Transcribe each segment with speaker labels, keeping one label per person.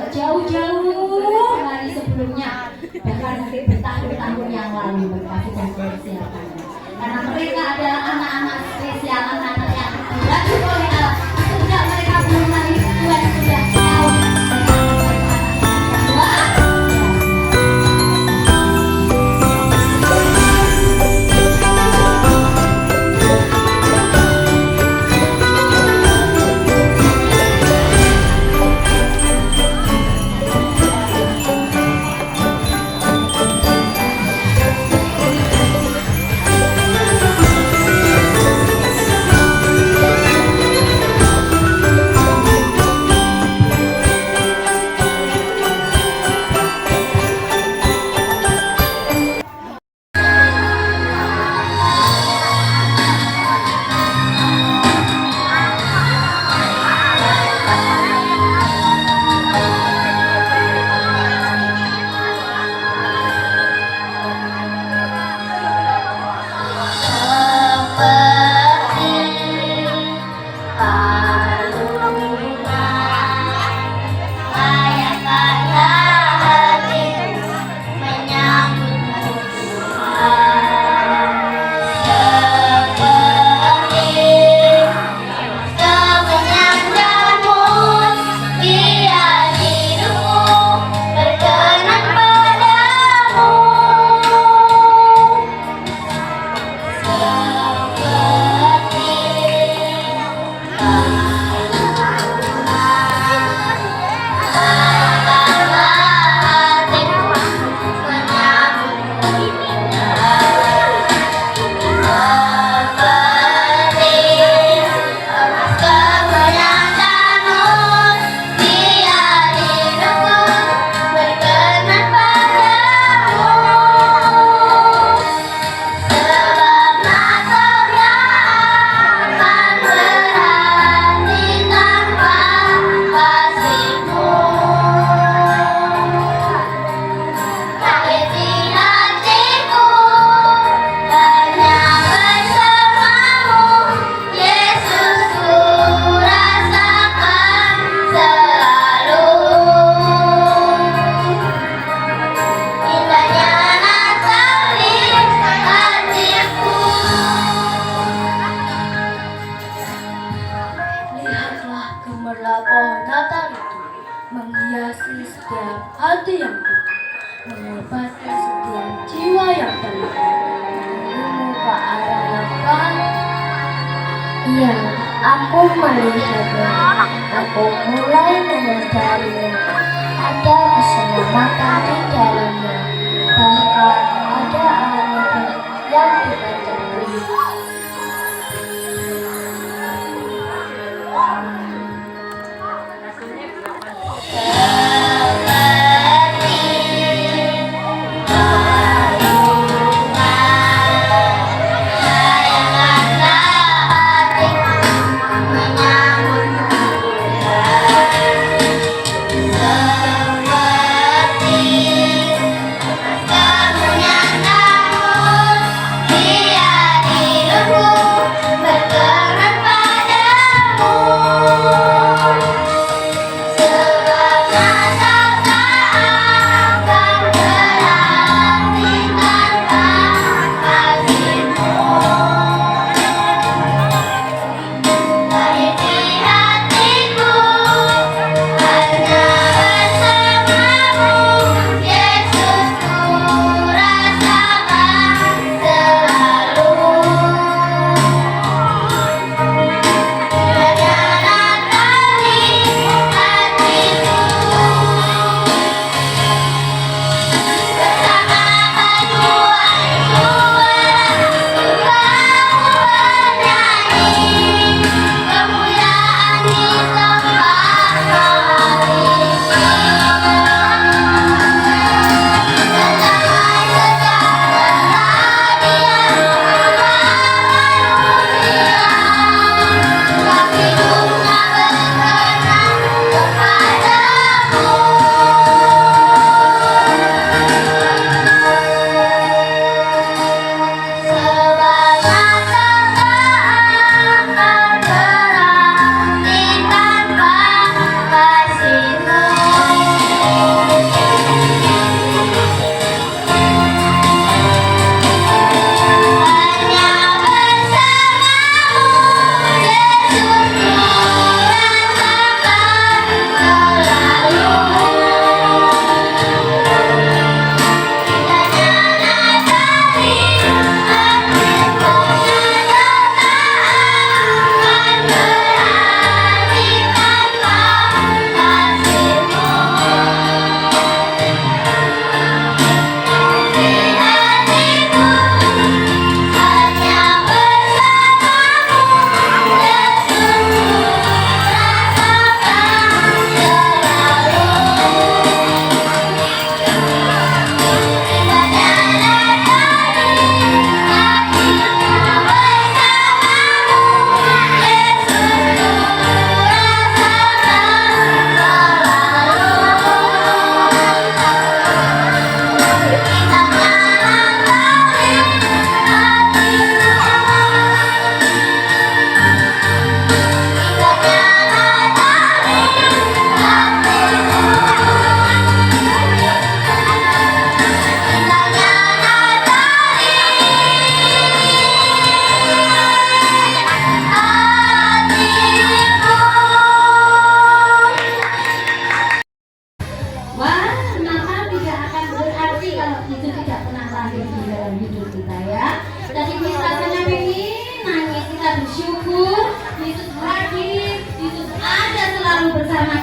Speaker 1: jauh-jauh hari sebelumnya, bahkan mungkin bertahun-tahun yang lalu mereka sudah mempersiapkan. Karena mereka adalah anak-anak spesial, anak-anak yang diracun oleh Allah. Sejak mereka belum lahir, Tuhan sudah tahu.
Speaker 2: menghiasi setiap hati yang luka, mengobati setiap jiwa yang terluka. Menunggu ke arah yang baik. Iya, aku melihatnya. Aku mulai menyadarinya. Ada keselamatan di dalamnya. Bahkan ada anugerah yang kita cari.
Speaker 3: Kamu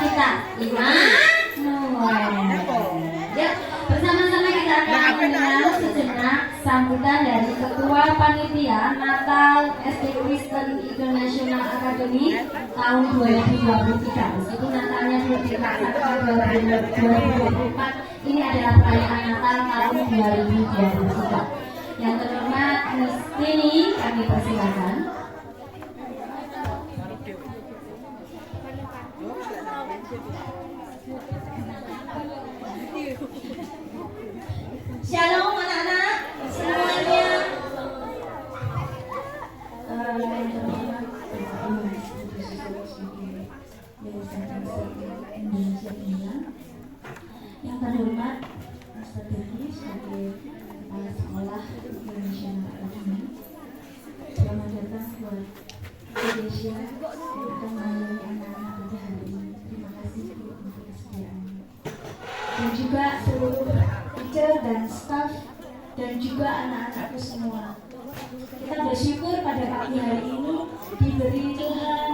Speaker 1: kita. Immanuel. Yuk, bersama-sama kita akan mendengar sejenak sambutan dari Ketua Panitia Natal SD Kristen International Academy tahun 2023. Meskipun Natalnya belum dilaksanakan 2024, ini adalah perayaan Natal tahun 2023. Yang terhormat Miss Tini, kami persilakan. Shalom anak-anak semuanya. Yang terhormat Master Dedi sebagai kepala sekolah International Academy. Selamat datang buat Indonesia untuk melayani anak-anak pada hari ini. Terima kasih untuk kesediaannya. Dan juga seluruh teacher dan staff dan juga anak-anakku semua. Kita bersyukur pada pagi hari ini diberi Tuhan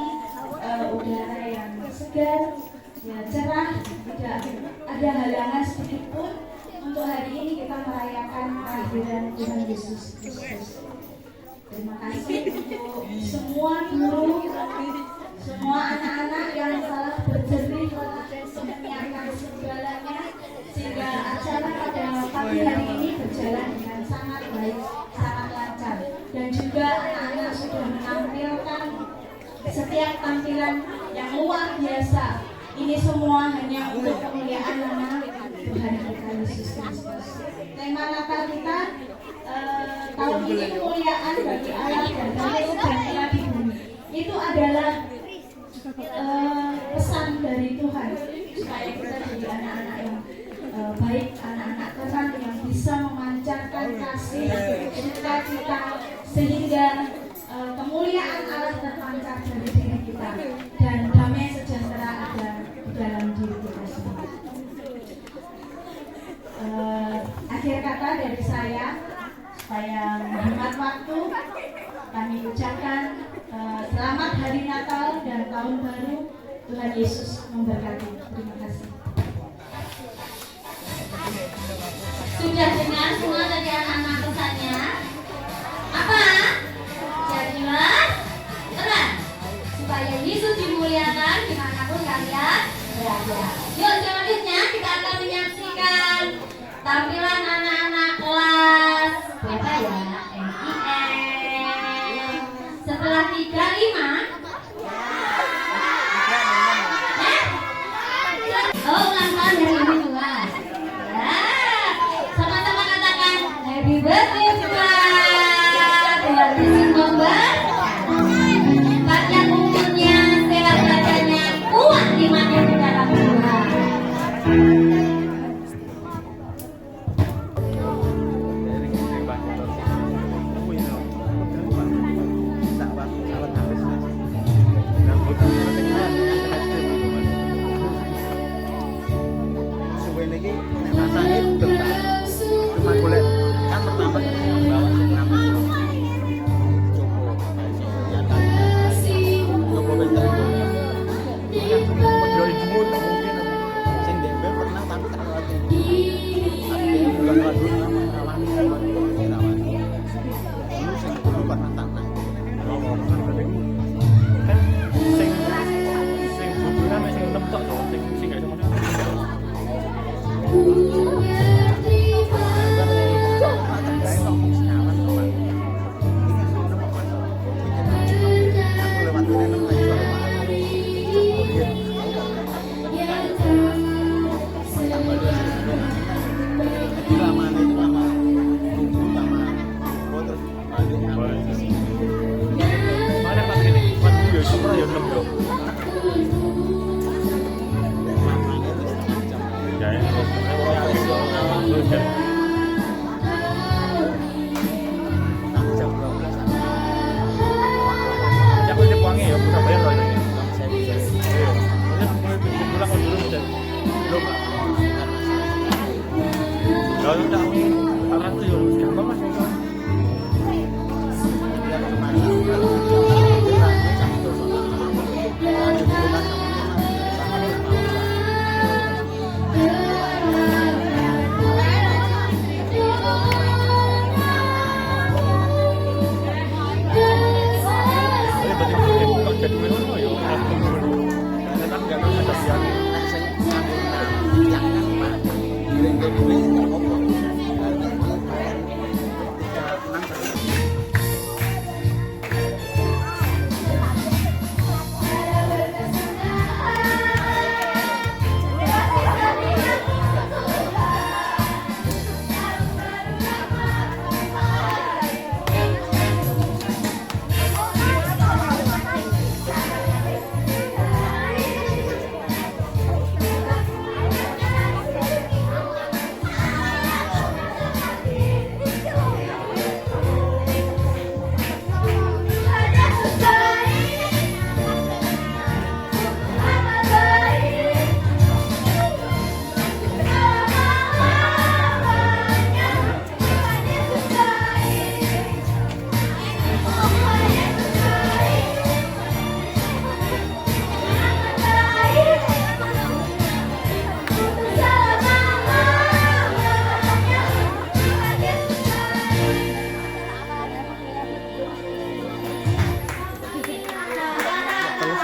Speaker 1: udara yang segar, ya, cerah, tidak ada halangan sedikit pun untuk hari ini kita merayakan kehadiran Tuhan Yesus Kristus. Terima kasih untuk semua guru, semua anak-anak yang telah berjerih, telah menyiapkan segalanya sehingga acara pada pagi hari ini berjalan dengan sangat baik, sangat lancar. Dan juga anak-anak sudah menampilkan setiap tampilan yang luar biasa. Ini semua hanya untuk kemuliaan nama Tuhan kita Yesus Kristus. Tema Natal kita tahun ini kemuliaan bagi Allah dan Roh dan Allah di bumi. Itu adalah pesan dari Tuhan supaya kita jadi anak-anak yang baik, anak-anak terang yang bisa memancarkan kasih, sukacita, sehingga kemuliaan Allah terpancar dari diri kita dan damai sejahtera ada di dalam diri kita sendiri. Akhir kata dari saya, supaya menghemat waktu, kami ucapkan selamat Hari Natal dan Tahun Baru. Tuhan Yesus memberkati. Terima kasih. Sudah dengar semua dari anak-anak pesannya? Apa? Sudah jelas? Terang? Supaya Yesus dimuliakan dimanapun kalian berada. Yuk, selanjutnya kita akan menyaksikan tampilan anak-anak kelas berapa ya? MIN. Setelah 35. Oh, ulang tahun dari ibu kelas. Sama-sama katakan Happy Birthday Tuhan. Tuhan Yesus memberkati. Panjang umurnya, sehat badannya, kuat imannya di dalam Tuhan.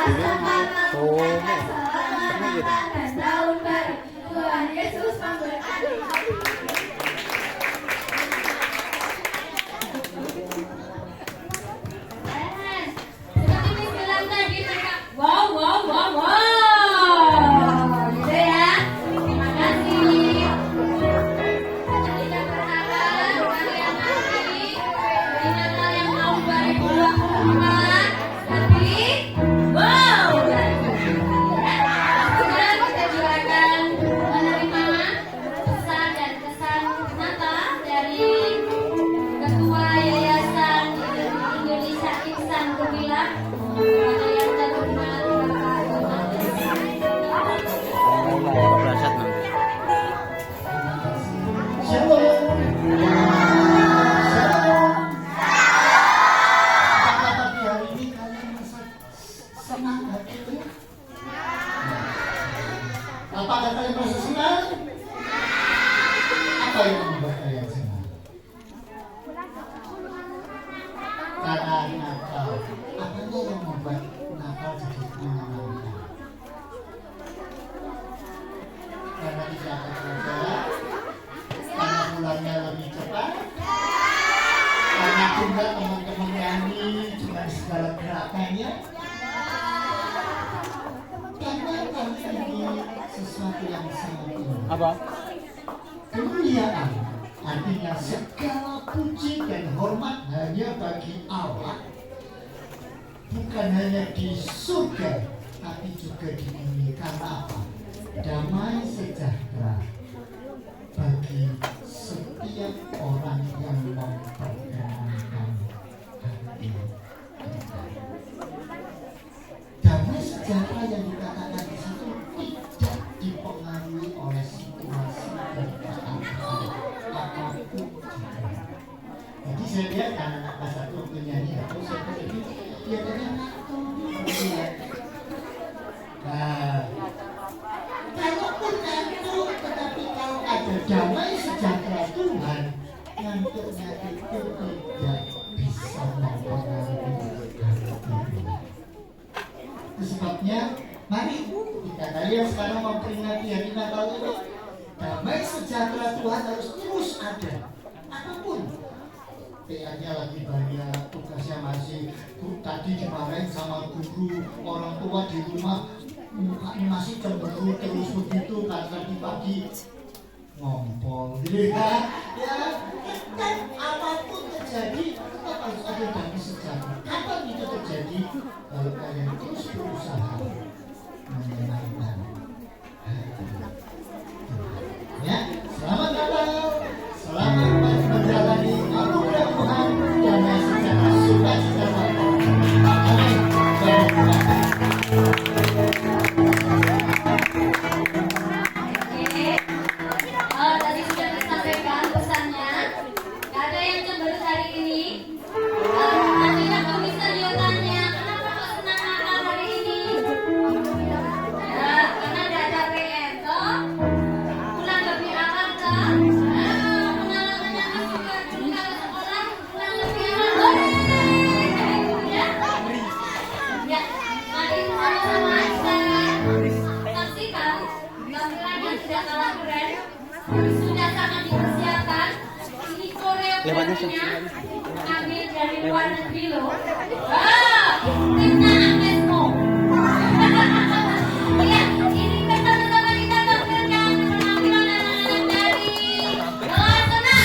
Speaker 1: dan tahun baru Tuhan Yesus memberkati. Seperti Miss bilang tadi mereka wow gitu ya. Terima kasih. Kita berharap kalian nanti ini adalah yang tahun 2024 lebih wow. Sekarang kita juga akan menerima pesan dan kesan Natal dari Ketua Yayasan Indonesia Ihsan Gemilang. Kepada yang terhormat Bapak Yohanes.
Speaker 3: Shalom. Shalom. Apakah pagi hari ini kalian masih senang hati ya? Apakah kalian masih senang? Apa yang membuat kalian senang? Karena Natal. Apanya yang membuat Natal jadi menyenangkan? Karena tidak ada pelajaran, karena bulannya lebih cepat, karena juga teman-teman nyanyi dengan segala gerakannya, karena ini sesuatu yang sangat indah.
Speaker 4: Apa?
Speaker 3: Kemuliaan artinya segala puji dan hormat hanya bagi Allah, bukan hanya di surga tapi juga di bumi. Karena apa? Damai sejahtera bagi setiap orang yang memperkenankan hati kita. Damai sejahtera yang dikatakan di situ tidak dipengaruhi oleh situasi dan keadaan apapun juga. Jadi saya lihat anak-anak kelas 1 waktu nyanyi aku saya ini kelihatannya ngatur. Nah, kalaupun ngantuk, tetapi kalau ada damai sejahtera Tuhan, ngantuknya itu tidak bisa mempengaruhi hati. Itu sebabnya, mari kita kalian sekarang memperingati hari Natal ini. Damai sejahtera Tuhan harus terus ada, apapun. PR-nya lagi banyak, tugasnya masih tadi dimarahin sama guru, orang tua di rumah mukanya masih cemberut terus begitu, karena pagi ngompol gitu ya. Dan apapun terjadi tetap harus ada damai sejahtera. Kapan itu terjadi? Kalau kalian terus berusaha menyenangkan hati. Ya, selamat Natal, selamat menjalani anugerah Tuhan, damai sejahtera, sukacita. Amin.
Speaker 1: Tadi sudah disampaikan pesannya. Gak ada yang cemberut hari ini. Nanti aku bisa dia tanya, kenapa kok senang Natal hari ini? Ya, karena gak ada PM toh. Pulang lebih awal toh. Pengalamannya kan juga dulu kalau sekolah pulang lebih awal. Ya, ya. Mari sama-sama kita saksikan tampilannya tidak kalah keren. Sudah sangat dipersiapkan. Ini koreografinya ambil dari luar negeri loh. Timnya Agnes Mo. Iya, ini bersama-sama kita tampilkan penampilan anak-anak dari luar sana.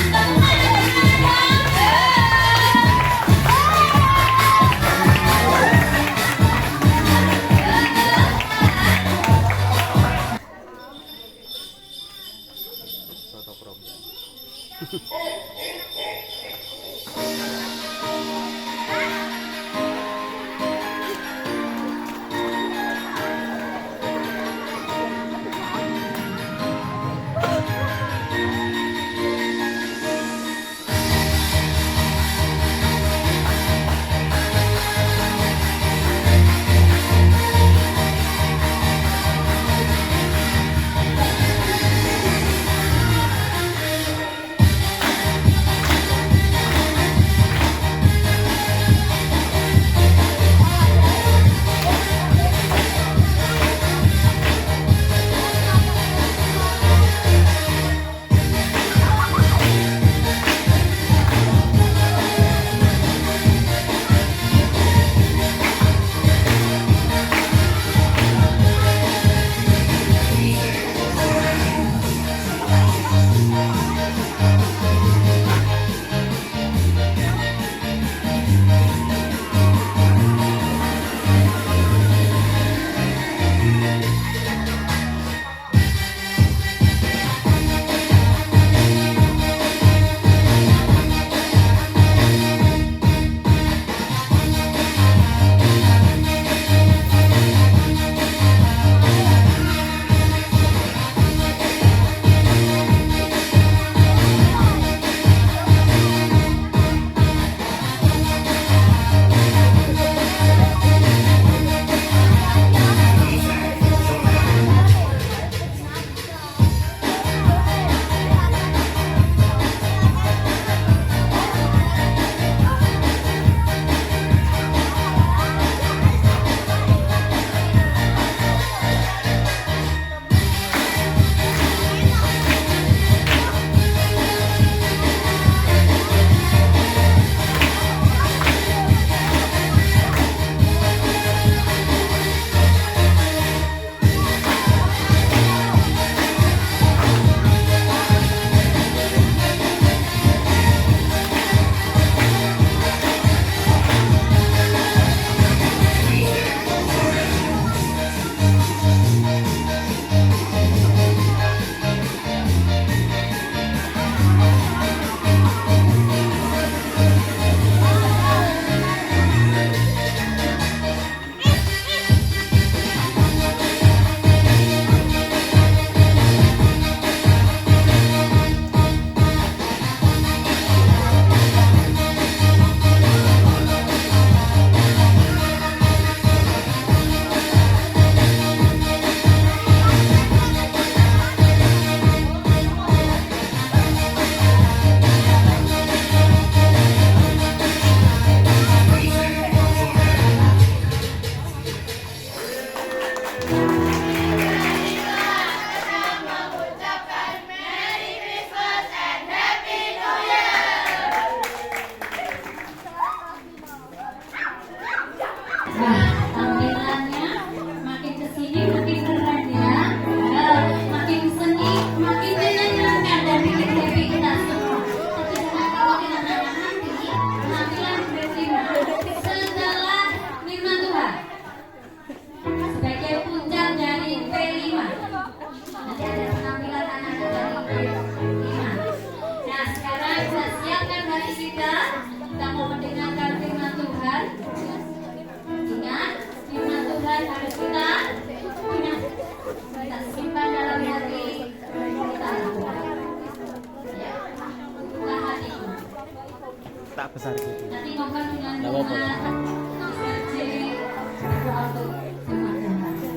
Speaker 1: Nah, tampilannya makin kesini makin keren ya. Makin seni, makin menyenangkan dan bikin happy kita semua. Tapi kalau kita nanya nanti, penampilan berterima setelah firman Tuhan sebagai puncak dari P5. Nanti ada penampilan anak-anak dari P5. Nah, sekarang kita siapkan hati kita. Kita mau mendengarkan firman Tuhan. Ingat, firman Tuhan harus kita ingat, kita simpan dalam hati kita. Ya, buka hatiku.
Speaker 4: Tak besar gitu.
Speaker 1: Nanti mohon dengan
Speaker 4: Nggak apa-apa.
Speaker 1: doa Mr. J berdoa untuk firman Tuhan.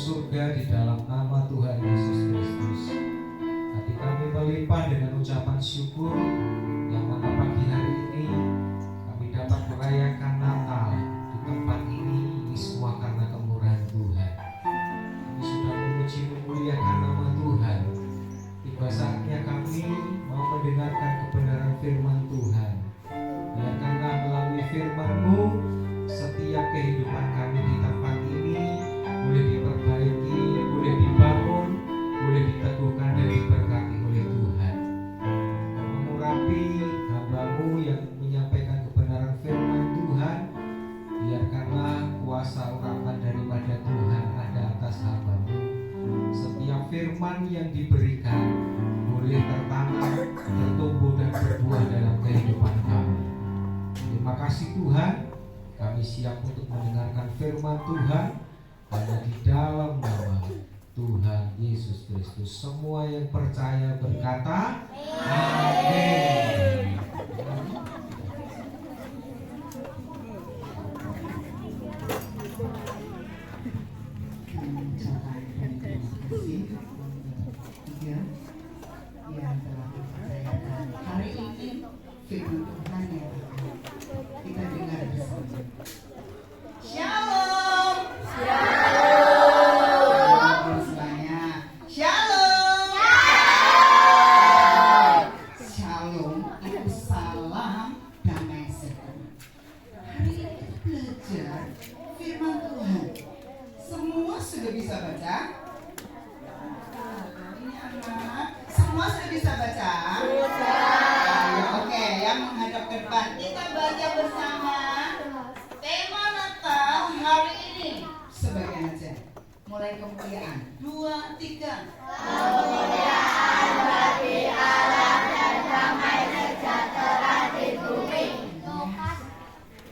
Speaker 5: surga di dalam nama Tuhan Yesus Kristus. Hati kami melimpah dengan ucapan syukur yang mana pagi hari ini kami dapat merayakan Natal di tempat ini semua karena kemurahan Tuhan. Kami sudah memuji memuliakan nama Tuhan. Tiba saatnya kami mau mendengarkan kebenaran firman Tuhan. Biarkanlah Terima kasih Tuhan, kami siap untuk mendengarkan firman Tuhan. Hanya di dalam nama Tuhan Yesus Kristus, semua yang percaya berkata amin.
Speaker 6: Ucapan terima kasih tiga yang telah mempercayakan hari ini firman Tuhan yang akan kita dengar bersama. Shalom. Shalom. Semuanya. Shalom. Shalom itu salam damai sejahtera. Hari ini kita belajar firman Tuhan. Semua sudah bisa baca? Ini anak-anak semua sudah bisa baca? Oke, yang menghadap ke depan kita baca bersama tema Natal hari ini. Sebagian aja. Mulai kemuliaan. 2, 3. Kemuliaan bagi Allah dan damai sejahtera di bumi.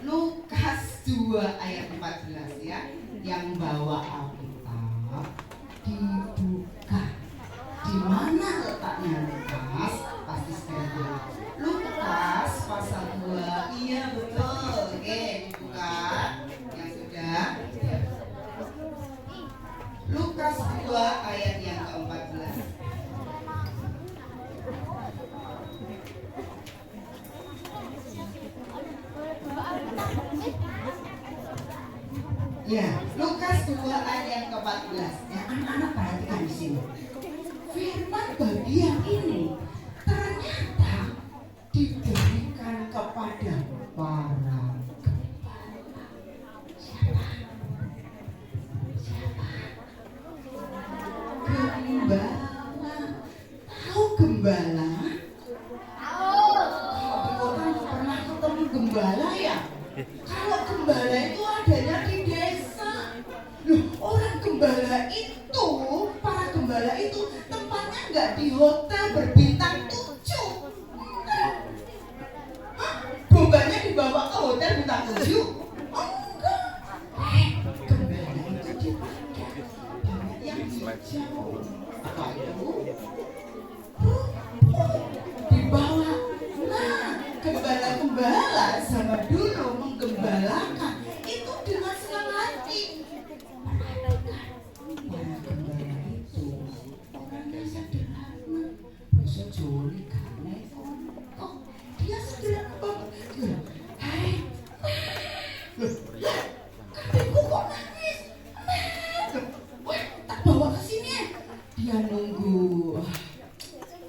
Speaker 6: Lukas 2 ayat 14 ya. Yang bawa Alkitab dibuka. Di mana letaknya Lukas? Pasti segera bilang Lukas pasal 2. Iya betul. Oke, dibuka. Yang sudah. Lukas 2 ayat yang ke-14. Ya, Lukas 2 ayat yang ke-14. Ya, anak-anak perhatikan di sini. Firman bagian ini ternyata diberikan kepada para gembala. Siapa? Gembala. Tahu gembala? Tahu. Kalau di kota pernah ketemu gembala ya? Kalau gembala itu adanya di desa. Loh, orang gembala itu, para gembala itu tempatnya nggak di hotel berbintang 7. Hah? Dombanya dibawa ke hotel bintang 7? Enggak. Gembala itu di banyak yang hijau. Apa itu? Dibawa. Nah, gembala-gembala sama dulu menggembalakan itu dengan senang hati. Para gembala itu orangnya sederhana, bisa joli karena kok dia sederhana banget. Hai, loh, kambingku kok nangis? Wah, tak bawa ke sini. Dia nunggu.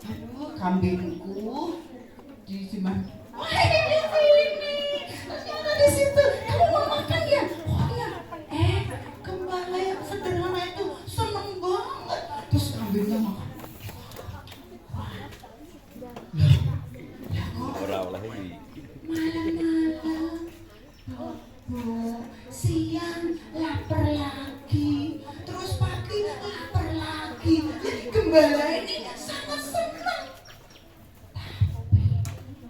Speaker 6: Aduh, kambingku di mana? Wah, di sini. Ternyata di situ. Kamu mau makan ya? Oh iya. Gembala yang sederhana itu seneng banget. Terus kambingnya makan. Malam-malam, bobo, siang lapar lagi, terus pagi lapar lagi. Jadi gembala ini sangat senang.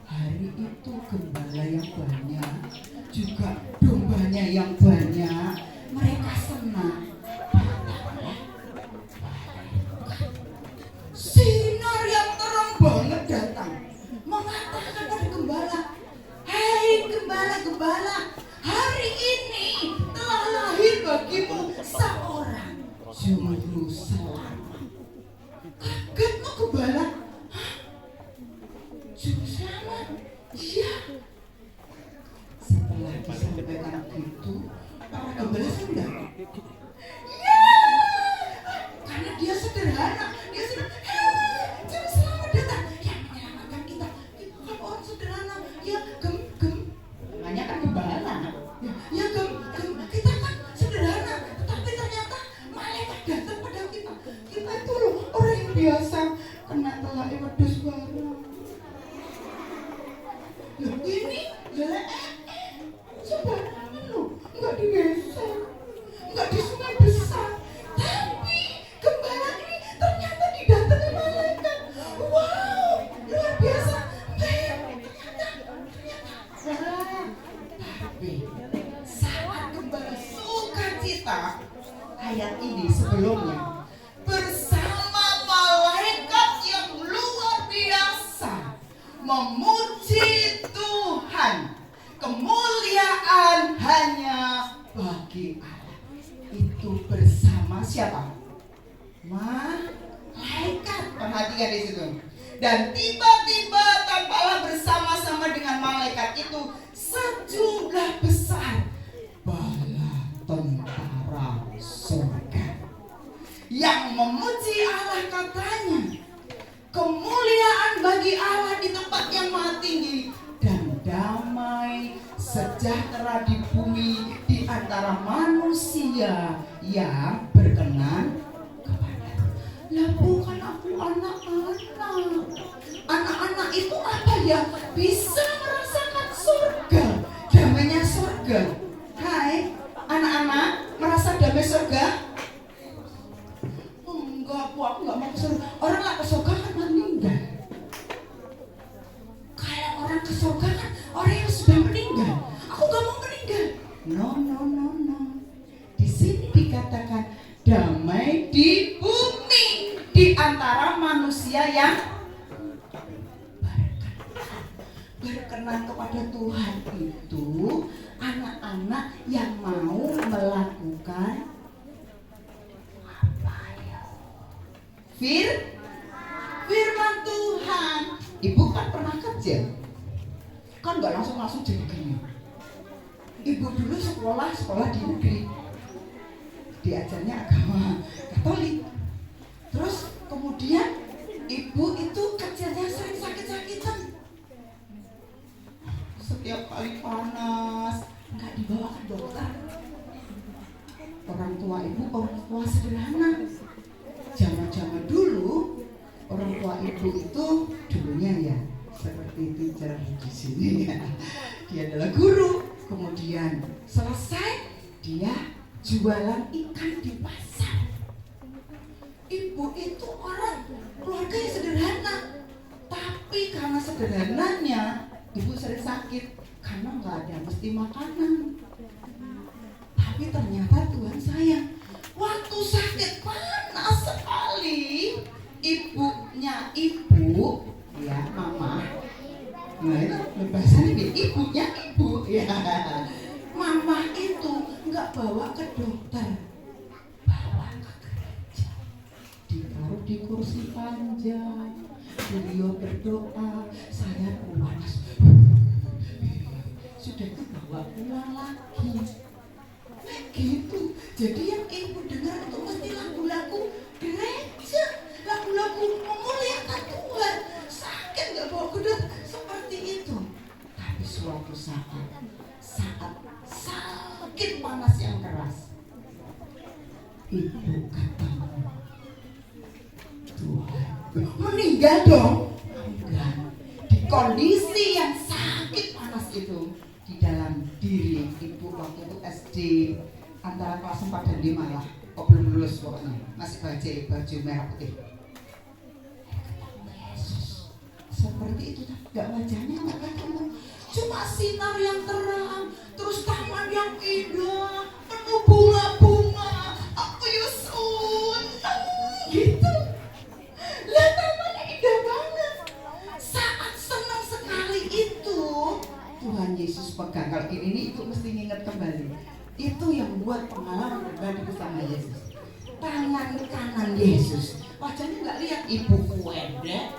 Speaker 6: Hari itu gembala yang banyak, juga dombanya yang banyak, mereka senang. Sinar yang terang banget datang, mengatakan pada gembala, "Hei gembala-gembala, hari ini telah lahir bagimu seorang juru selamat." Kaget tuh gembala. Hah? Juru selamat? Iya. Setelah disampaikan gitu, para gembala sudah. Iya. Karena dia sederhana, dia sederhana. Juru selamat datang yang menyelamatkan kita. Kita orang sederhana, ya gem. Namanya kan gembala. Ya gem. Kita kan sederhana, tapi ternyata malaikat datang pada kita. Kita itu loh orang yang biasa kena telak wedhus bareng. Loh ini sembarangan loh, nggak di desa, nggak di sungai besar, tapi gembala ini ternyata didatangi malaikat. Wow, luar biasa. Ternyata B. Saat gembala sukacita, ayat ini sebelumnya, bersama malaikat yang luar biasa memuji Tuhan, kemuliaan hanya bagi Allah. Itu bersama siapa? Malaikat. Perhatikan di situ. Dan tiba-tiba tampaklah bersama-sama dengan malaikat itu sejumlah besar bala tentara surga yang memuji Allah, katanya, kemuliaan bagi Allah di tempat yang maha tinggi dan damai sejahtera di bumi di antara manusia yang berkenan kepada. Lah bukan aku anak-anak. Anak-anak itu apa ya? Bisa merasakan surga, damainya surga. Hai, anak-anak, merasa damai surga? Enggak, Bu, aku nggak mau ke surga. Orang nggak ke surga kan meninggal. Kalau orang ke surga kan orang yang sudah meninggal. Aku nggak mau meninggal. No. Di sini dikatakan damai di bumi di antara manusia yang berkenan kepada Tuhan. Itu anak-anak yang mau melakukan apa ya? Firman Tuhan. Ibu kan pernah kerja, kan nggak langsung jadi gini. Ibu dulu sekolah di negeri, diajarnya agama Katolik. Terus kemudian ibu itu kerjanya sering sakit-sakitan. Setiap kali panas nggak dibawa ke dokter. Orang tua ibu orang tua sederhana. Zaman dulu orang tua ibu itu dulunya ya seperti teacher di sini ya. Dia adalah guru. Kemudian selesai dia jualan ikan di pasar. Ibu itu orang keluarga yang sederhana, tapi karena sederhananya ibu sering sakit karena nggak ada mesti makanan. Tapi ternyata Tuhan sayang. Waktu sakit panas sekali, ibunya ibu, ya mama. Nah itu bahasanya ibunya ibu, ya. Mama itu nggak bawa ke dokter, bawa ke gereja. Ditaruh di kursi panjang, beliau berdoa, saya panas. Sudah itu bawa pulang lagi. Gitu. Jadi yang ibu dengar itu mesti lagu-lagu gereja, lagu-lagu memuliakan Tuhan. Sakit nggak bawa ke dokter seperti itu. Tapi suatu saat sakit panas yang keras, ibu ketemu Tuhan. Meninggal dong? Enggak. Di kondisi yang sakit panas itu, di dalam diri ibu waktu itu SD antara kelas 4 dan 5 lah, kok belum lulus pokoknya, masih baju merah putih. Ketemu Yesus seperti itu, tapi nggak wajahnya nggak ketemu, cuma sinar yang terang, terus taman yang indah, penuh bunga-bunga, aku Yesus, gitu. Lah tamannya indah banget. Saat senang sekali itu, Tuhan Yesus pegang. Kalau ini ibu mesti ingat kembali. Itu yang buat pengalaman pribadi bersama Yesus. Tangan kanan Yesus, wajahnya nggak lihat, ibu kuedek,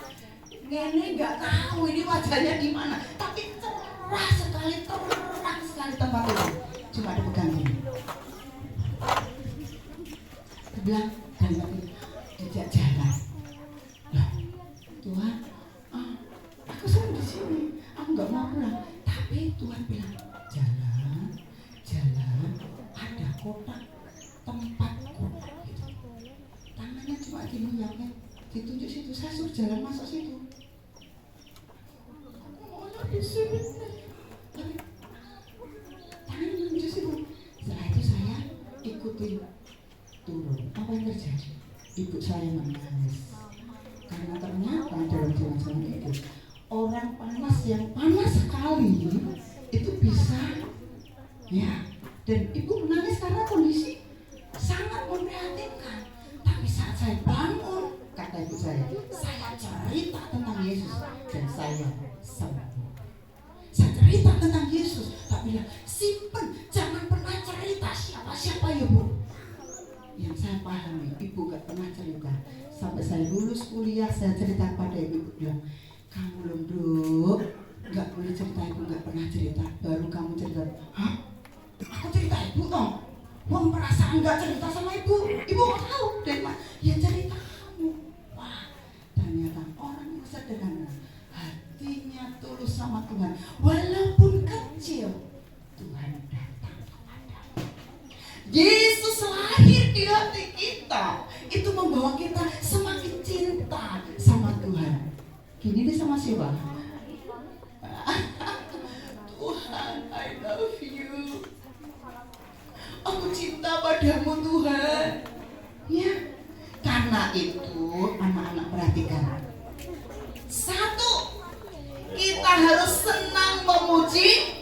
Speaker 6: nenek nggak tahu ini wajahnya di mana, tapi cerah sekali, terang sekali tempat itu. Cuma dipegang ini. Dia bilang dan diajak jalan. Loh, Tuhan, aku sering di sini, aku nggak mau pulang. Tapi Tuhan bilang jalan, ada kotak tempatku. Gitu. Tangannya cuma gini ya, ditunjuk situ, saya suruh jalan masuk situ. Aku mau di sini. Tangannya menuju situ. Setelah itu saya ikutin turun. Apa yang terjadi? Ibu saya menangis. Karena ternyata dalam jalan-jalan itu, orang panas yang panas sekali itu bisa Ya, dan ibu menangis karena kondisi sangat memprihatinkan. Tapi saat saya bangun, kata ibu saya cerita tentang Yesus dan saya sembuh. Saya cerita tentang Yesus, tak bilang simpen, jangan pernah cerita siapa-siapa ya bu. Yang saya pahami, ibu gak pernah cerita. Sampai saya lulus kuliah, saya cerita pada ibu bilang, kamu lembut, gak boleh cerita, ibu gak pernah cerita. Baru kamu cerita, hah? Aku cerita ibu dong. Wong perasaan gak cerita sama ibu gak tahu dari mana. Ya cerita kamu. Wah, ternyata orang yang sederhana, hatinya tulus sama Tuhan, walaupun kecil, Tuhan datang kepada. Yesus lahir di hati kita, itu membawa kita semakin cinta sama Tuhan. Gini nih sama siapa? Tuhan, I love you. Aku cinta padamu Tuhan. Ya, karena itu anak-anak perhatikan. Satu, kita harus senang memuji.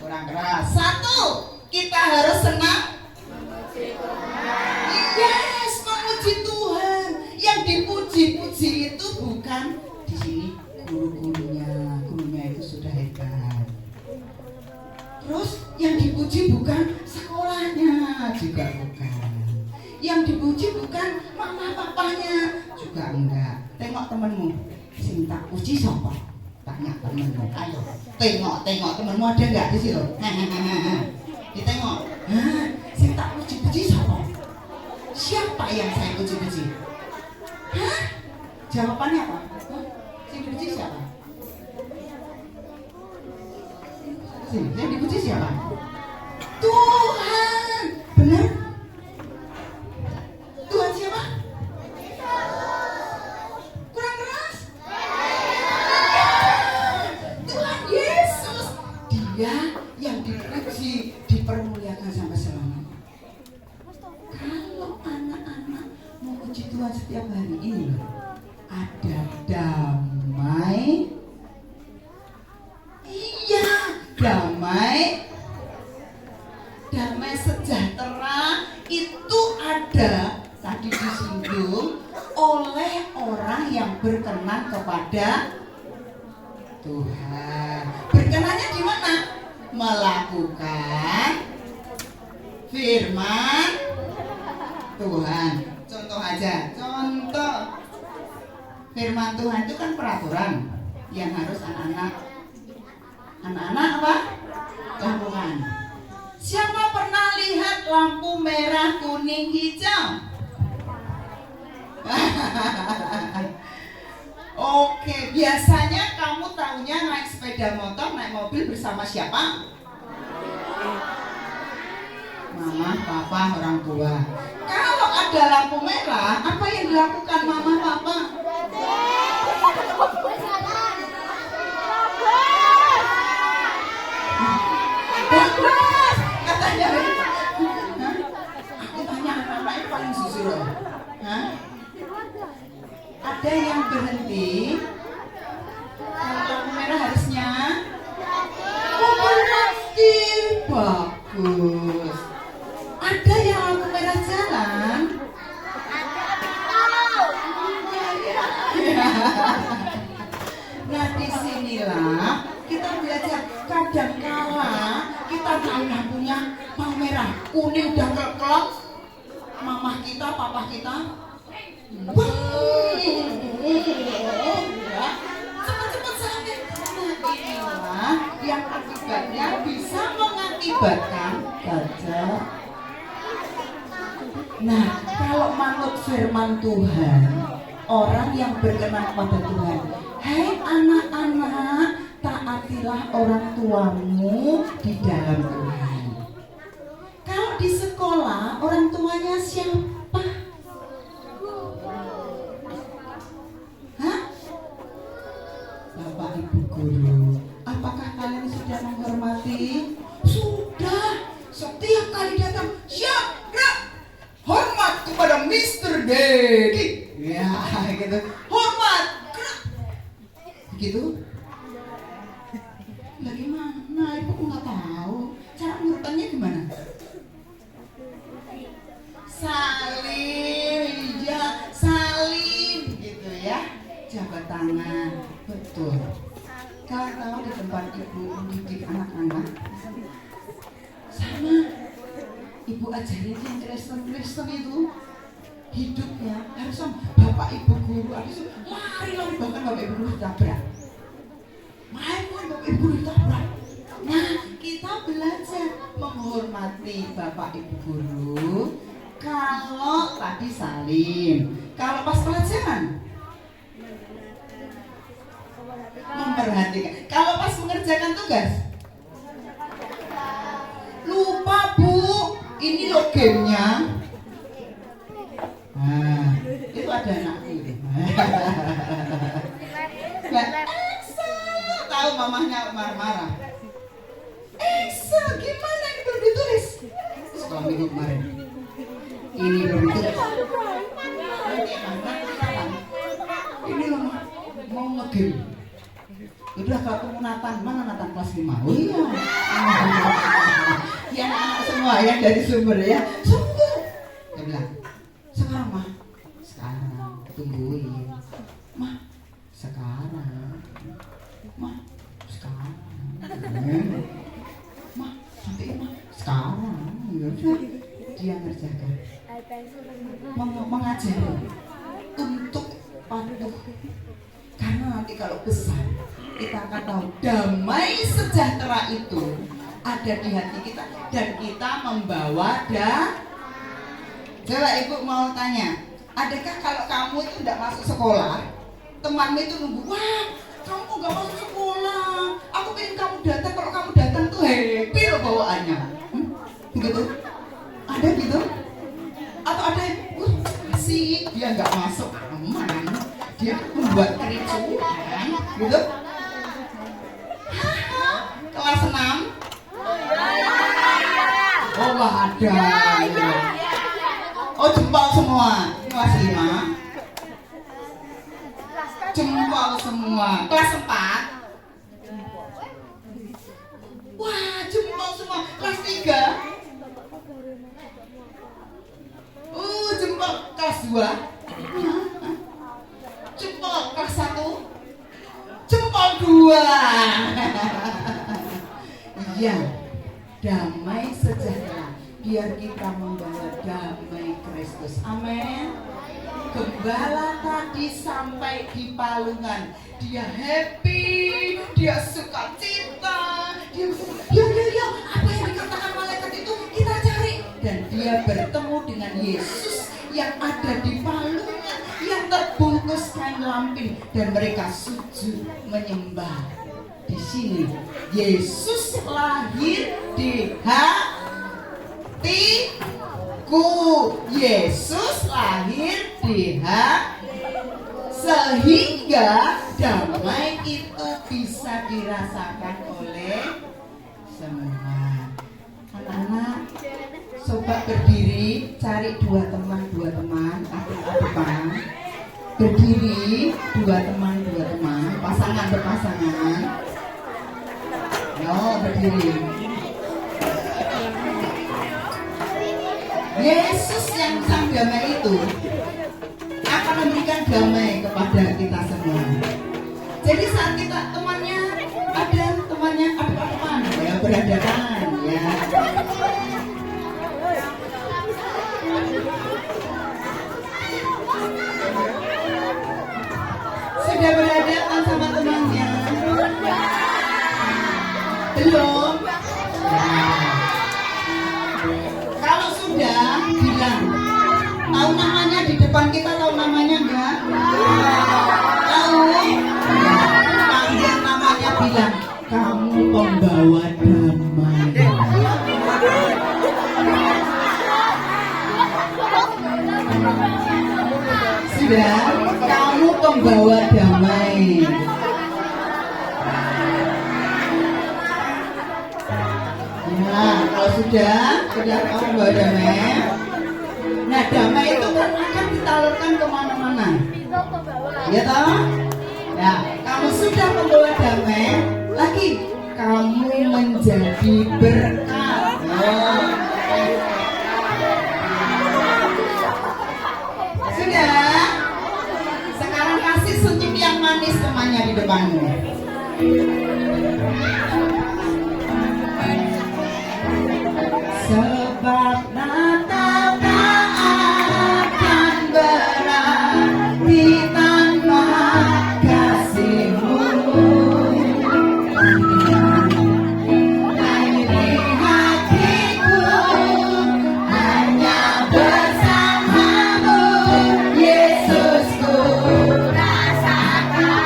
Speaker 6: Kurang keras. Satu, kita harus senang memuji Tuhan. Yes, memuji Tuhan. Yang dipuji-puji itu bukan di sini gurunya itu sudah hebat. Terus yang dipuji bukan sekolahnya, juga bukan. Yang dipuji bukan mama papanya, juga enggak. Tengok temenmu, sing tak puji siapa? Tanya temenmu. Ayo, tengok temenmu ada enggak di situ? Ditengok. Sing tak puji-puji siapa? Siapa yang saya puji-puji? Hah? Jawabannya apa? Sing dipuji siapa? Yang dipuji siapa? Tuhan. Benar? Tuhan siapa? Kurang keras? Tuhan Yesus. Dia yang dipuji, dipermuliakan sampai selamanya. Kalau anak-anak mau puji Tuhan setiap hari ini, ada damai. Damai sejahtera itu ada tadi disinggung oleh orang yang berkenan kepada Tuhan. Berkenannya di mana? Melakukan firman Tuhan. Contoh aja, contoh firman Tuhan itu kan peraturan yang harus anak-anak apa? Lakukan. Siapa pernah lihat lampu merah, kuning, hijau? Oke, biasanya kamu tahunya naik sepeda motor, naik mobil bersama siapa? Mama, papa, orang tua. Kalau ada lampu merah, apa yang dilakukan mama, papa? Bagus, katanya. Aku tanya anak-anak yang paling jujur. Ada yang berhenti. Kalau lampu merah harusnya pukul mati. Bagus. Ada yang lampu merah jalan. Nah, disinilah kita belajar. Kadangkala kita tahu lampunya mau merah, kuning udah kelop, mama kita, papa kita, cepet-cepet sampai. Nah, inilah yang akibatnya bisa mengakibatkan gajah. Nah, kalau manut firman Tuhan, orang yang berkenan kepada Tuhan, hai anak-anak, taatilah orang tuamu di dalam Tuhan. Kalau di sekolah, orang tuanya siapa? Hah? Bapak Ibu guru. Apakah kalian sudah menghormati? Sudah. Setiap kali datang, siap, gerak. Hormat kepada Mr. Dedi. Ya, gitu. Hormat, gerak. Begitu. Lah gimana? Ibu kok nggak tahu. Cara ngurutannya gimana? Salin, ya salin gitu ya. Jabat tangan, betul. Kalian tahu di tempat ibu mendidik anak-anak sama ibu ajarin yang Kristen itu hidupnya harus sama bapak ibu guru, harus lari bahkan bapak ibu guru ditabrak, main bapak ibu guru ditabrak. Nah kita belajar menghormati bapak ibu guru kalau tadi salim, kalau pas pelajaran memperhatikan, kalau pas mengerjakan tugas lupa bu, ini loh gamenya. Nah, itu ada anakku itu. Nah, Eksa, tahu mamahnya marah-marah. Eksa, gimana ini belum ditulis? Setelah minggu kemarin, ini belum ditulis. Ini loh mau ngegame. Udah ketemu Nathan, mana Nathan kelas 5? Oh iya. Yang anak semua yang dari sumber ya. Sumber. Dia bilang, sekarang mah, sekarang tungguin. Mah, sekarang. Mah, sekarang. Mah, sampai mah, sekarang. Dia ngerjakan. Mengajari untuk patuh. Karena nanti kalau besar kita akan tahu damai sejahtera itu ada di hati kita dan kita membawa Coba ibu mau tanya, adakah kalau kamu itu tidak masuk sekolah, temanmu itu nunggu, wah kamu nggak masuk sekolah, aku pengen kamu datang, kalau kamu datang tuh happy loh bawaannya, begitu? Ada gitu? Atau ada yang, asik dia nggak masuk aman, dia membuat kericuhan, gitu? Kelas 6? Oh nggak ada. Oh jempol semua. Kelas 5? Jempol semua. Kelas 4? Wah jempol semua. Kelas 3? Jempol. Kelas 2? Jempol. Kelas 1? Jempol 2. Iya, damai sejahtera. Biar kita membawa damai Kristus. Amin. Gembala tadi sampai di Palungan, dia happy, dia suka cita, dia ya, apa yang dikatakan malaikat itu kita cari. Dan dia bertemu dengan Yesus yang ada di Palungan, yang terbungkus kain lampin, dan mereka sujud menyembah. Di sini Yesus lahir di hatiku. Yesus lahir di hati, sehingga damai itu bisa dirasakan oleh semua. Anak-anak, coba berdiri, cari dua teman, adik-adikan. Berdiri, dua teman, pasangan berpasangan. Yo, berdiri. Yesus yang sang damai itu akan memberikan damai kepada kita semua. Jadi saat kita temannya ada teman ya berhadapan ya. Sudah berhadapan sama temannya? Belum? Kalau sudah, bilang. Tahu namanya di depan kita, tahu namanya enggak? Tahu? Panggil namanya, bilang, kamu pembawa damai. Sudah? Kamu pembawa damai. Nah, kalau sudah kamu pembawa damai. Nah, damai itu kan akan ditalurkan kemana-mana. Ya toh? Ya, kamu sudah membawa damai. Lagi, kamu menjadi berkat. Sudah? Sekarang kasih senyum yang manis temannya di depanmu. Sebab Natal tak akan berarti tanpa kasih-Mu. Di hatiku hanya bersama-Mu, Yesusku, rasakan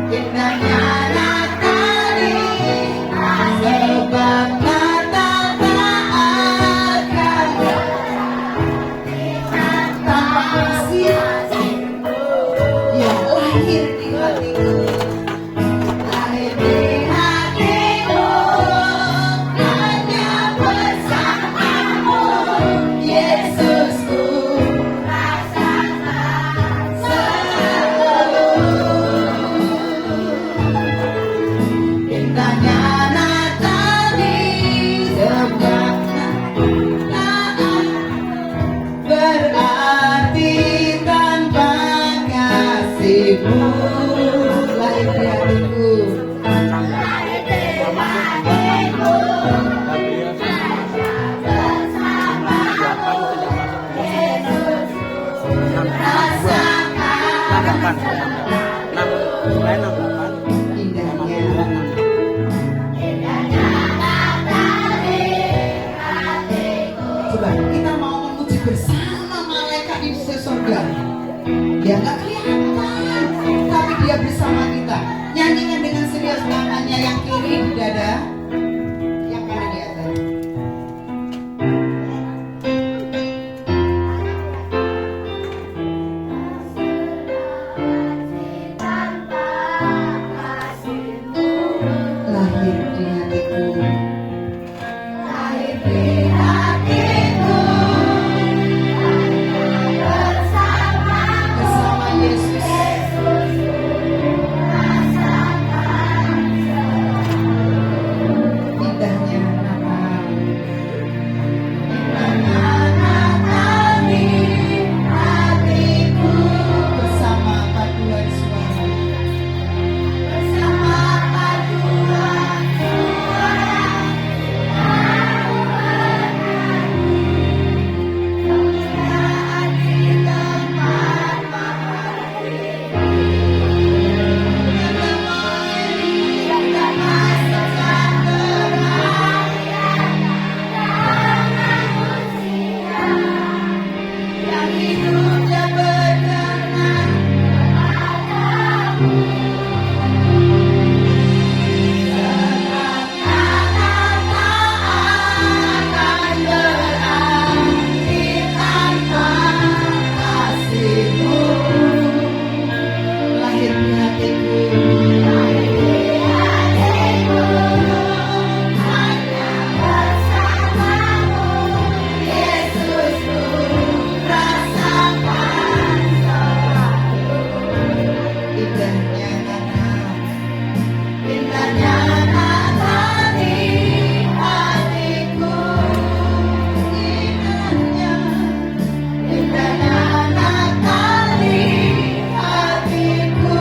Speaker 6: indahnya Natal ini. Sebab Natal tak akan tanpa kasih yang lahir di hatiku. Lahir di hatiku hanya bersama-Mu, Yesusku, rasakan selalu indahnya Natal ini. Sebab Natal berarti tanpa kasih-Mu. Lahir di hatiku. Coba kita mau memuji bersama malaikat di surga. Dia nggak kelihatan, tapi dia bersama kita. Nyanyikan dengan serius, tangannya yang kiri di dada, yang kanan di atas. Lahir di hatiku. Lahir di hatiku bersama Yesus. Indahnya Natal. Indahnya Natal di hatiku bersama paduan suara. Bersama paduan suara. Kemuliaan di tempat yang hidupnya berkenan kepadamu. Sebab Natal tak akan berarti tanpa kasih-Mu. Lahir di hatiku. Lahir di hatiku hanya bersama-Mu, Yesusku, rasakan selalu indahnya Natal. Indahnya Natal di hatiku. Indahnya Natal di hatiku.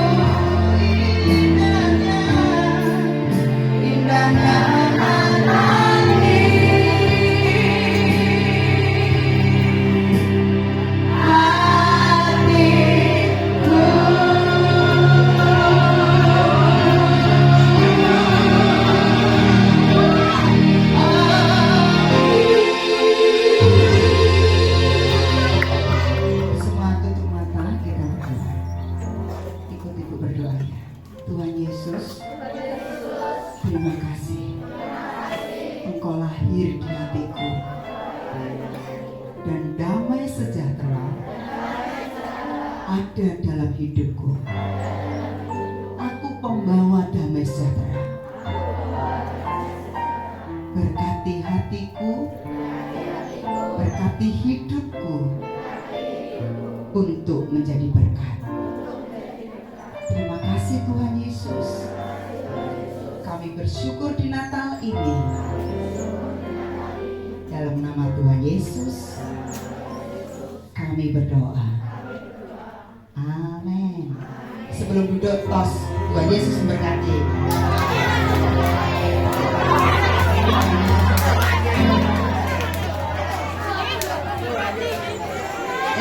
Speaker 6: Indahnya Natal di hatiku. Semua tutup mata, kita berdoa. Ikut-ikut berdoa ya. Tuhan Yesus, terima kasih. Engkau lahir di hatiku. Dan damai sejahtera ada dalam hidupku. Aku pembawa damai sejahtera. Berkati hatiku, berkati hidupku untuk menjadi berkat. Yesus, kami bersyukur di Natal ini. Dalam nama Tuhan Yesus, kami berdoa. Amin. Sebelum duduk, tos, Tuhan Yesus memberkati.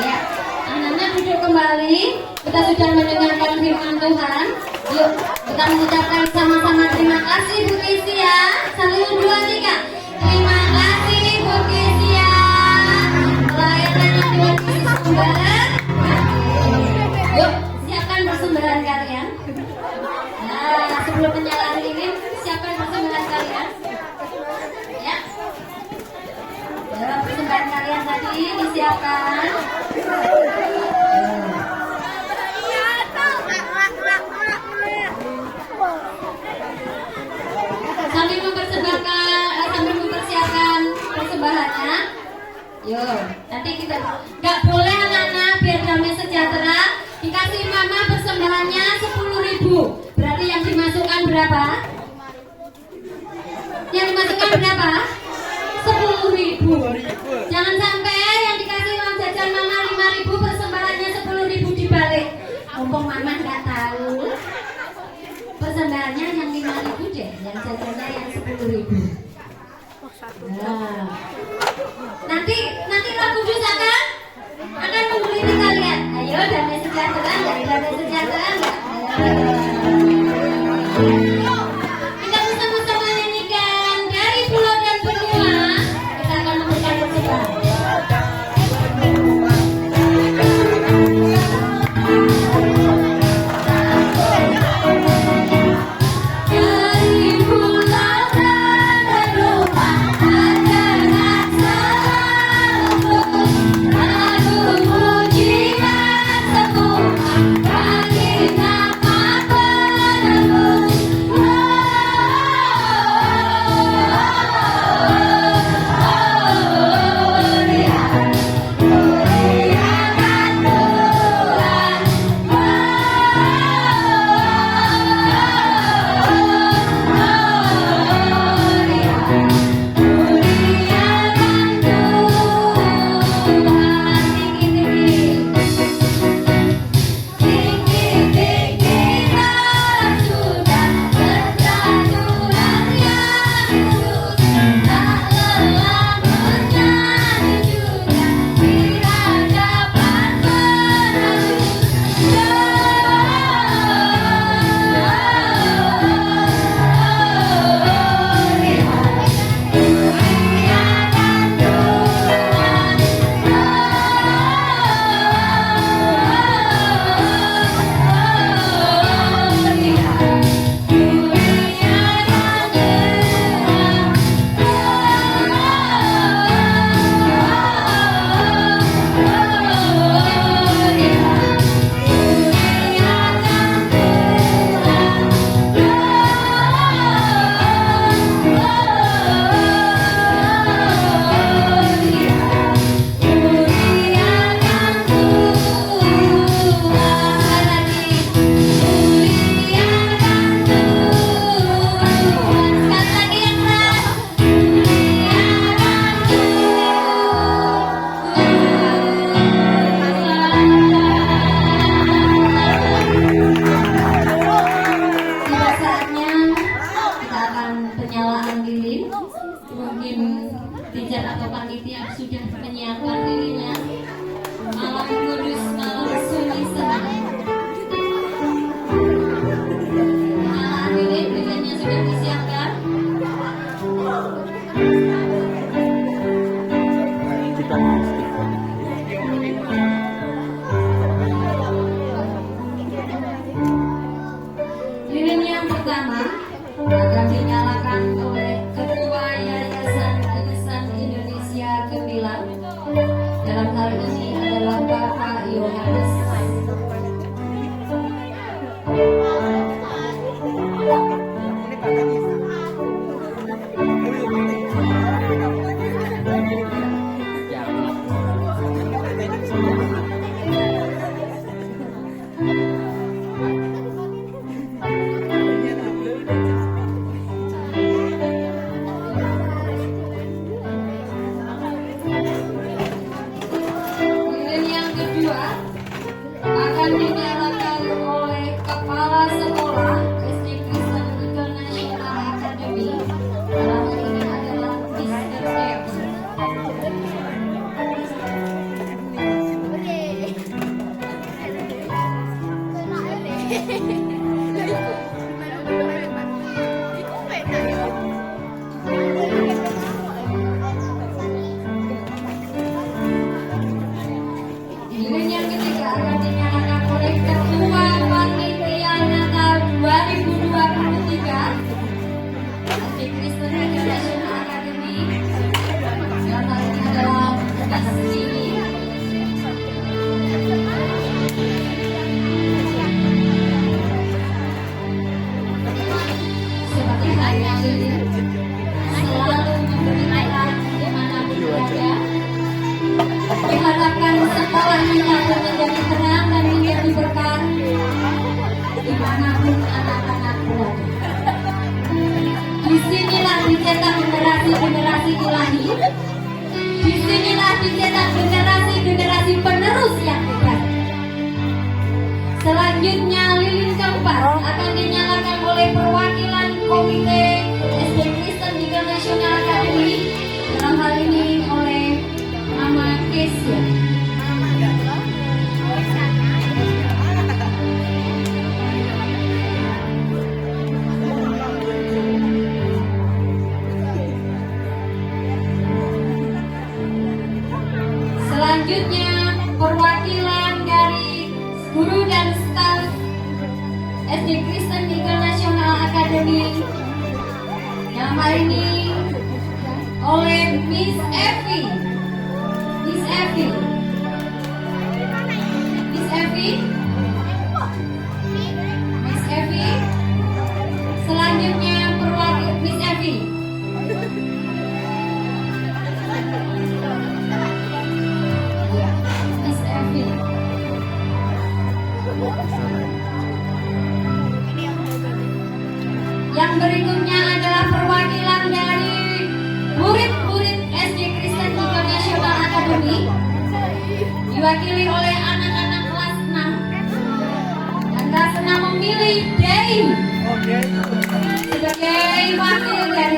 Speaker 1: Ya, anak-anak duduk kembali. Kita sudah mendengarkan firman Tuhan. Yuk, kita mengucapkan sama-sama terima kasih Bu Kisia. 1, 2, 3. Terima kasih Bu Kisia. Pelayanan yang Tuhan Yesus membalas. Yuk, siapkan persembahan kalian. Nah, sebelum menyalakan lilin, siapkan persembahan kalian. Ya. Dalam persembahan kalian tadi disiapkan. Sambil mempersiapkan persembahannya. Yuk, nanti kita nggak boleh anak-anak biar damai sejahtera dikasih mama persembahannya 10.000. Berarti yang dimasukkan berapa? Yang dimasukkan berapa? 10.000. Jangan sampai yang dikasih uang jajan mama 5.000 persembahannya 10.000 dibalik. Mumpung mama nggak tahu. Persembahannya yang 5.000 deh, yang jajannya yang 10.000. Nah, nanti Roh Kudus akan mengguliti kalian. Ayo damai sejahtera nggak? Damai sejahtera nggak? Kita bersama-sama nyanyikan dari pulau dan benua. Kita akan memberikan persembahan. Lilin yang ketiga akan dinyalakan oleh Ketua Panitia Natal 2023 SD Kristen International Academy. Yang lainnya adalah Miss Dini. Seperti halnya Lilin, selalu memberi arah dimanapun berada. Diharapkan sekolah kita akan menjadi terang dan menjadi berkah dimanapun anak-anak berada. Disinilah dicetak generasi-generasi ilahi. Disinilah dicetak generasi-generasi penerus yang hebat. Selanjutnya lilin keempat akan dinyalakan oleh perwakilan Komite SD Kristen International Academy, dalam hal ini oleh Mama Kesia. Selanjutnya perwakilan dari guru dan staf SD Kristen International Academy, yang hari ini oleh Miss Evi. Miss Evi. Miss Evi. Miss Evi. Selanjutnya perwakilan Miss Evi. Miss Evi. Yang berikutnya adalah perwakilan dari murid-murid SD Kristen International Academy, diwakili oleh anak-anak kelas 6. Dan kelas 6 memilih Dei sebagai wakil dari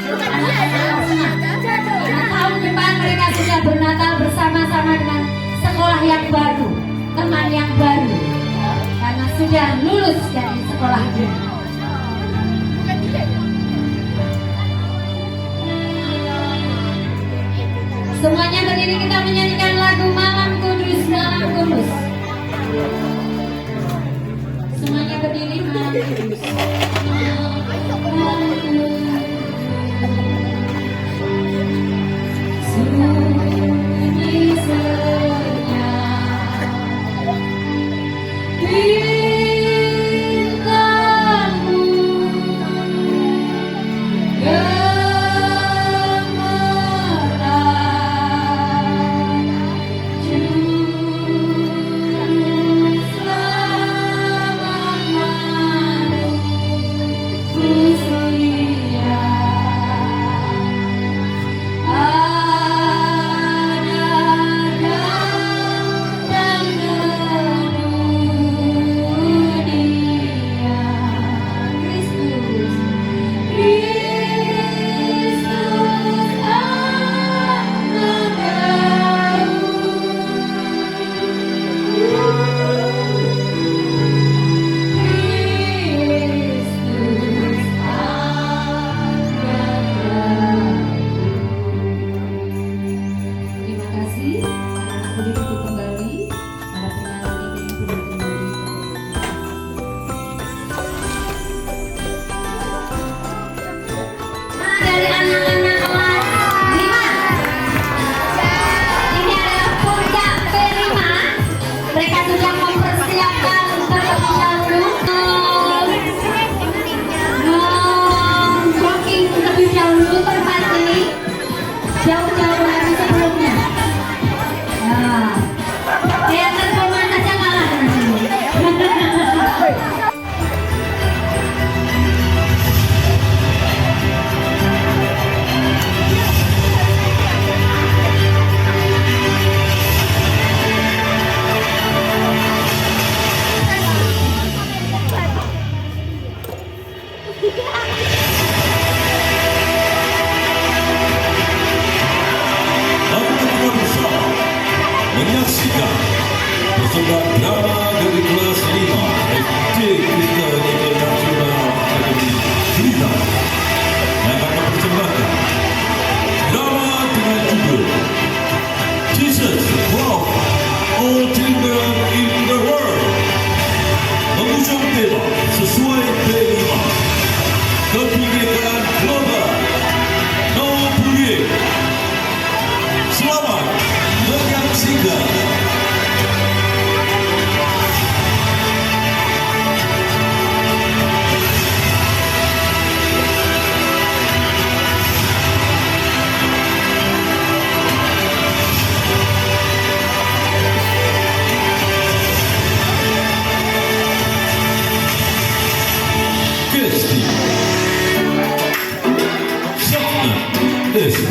Speaker 1: anak-anak kelas 6. Karena tahun depan mereka sudah bernatal bersama-sama dengan sekolah yang baru, teman yang baru, karena sudah lulus dari sekolah ini. Semuanya berdiri, kita menyanyikan lagu Malam Kudus, Malam Kudus. Semuanya berdiri, Malam Kudus. Malam Kudus. Sunyi senyap bintangmu gemerlap, juru selamat malam, ku setia.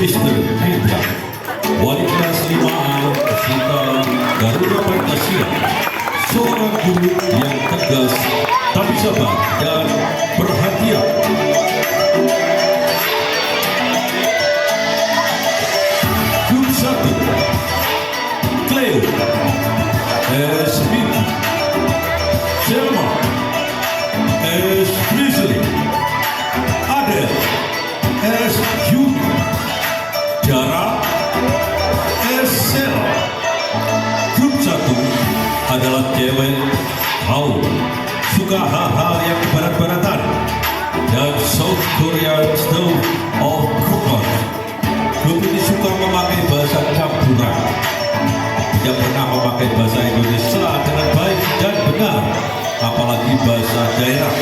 Speaker 7: Mr. Hendra, wali kelas 5A SDK Garuda Pancasila, seorang guru yang tegas tapi sabar dan perhatian. Grup 1, Cleo, S. Vicky, Selma, S. Grizzly, Adel, S. Yuri, Dara, S. Sel. Grup 1 adalah cewek haul, suka hal-hal yang berat-beratan, dan South Korean style of cooker. Grup ini suka memakai bahasa campuran, tidak pernah memakai bahasa Indonesia dengan baik dan benar, apalagi bahasa daerah.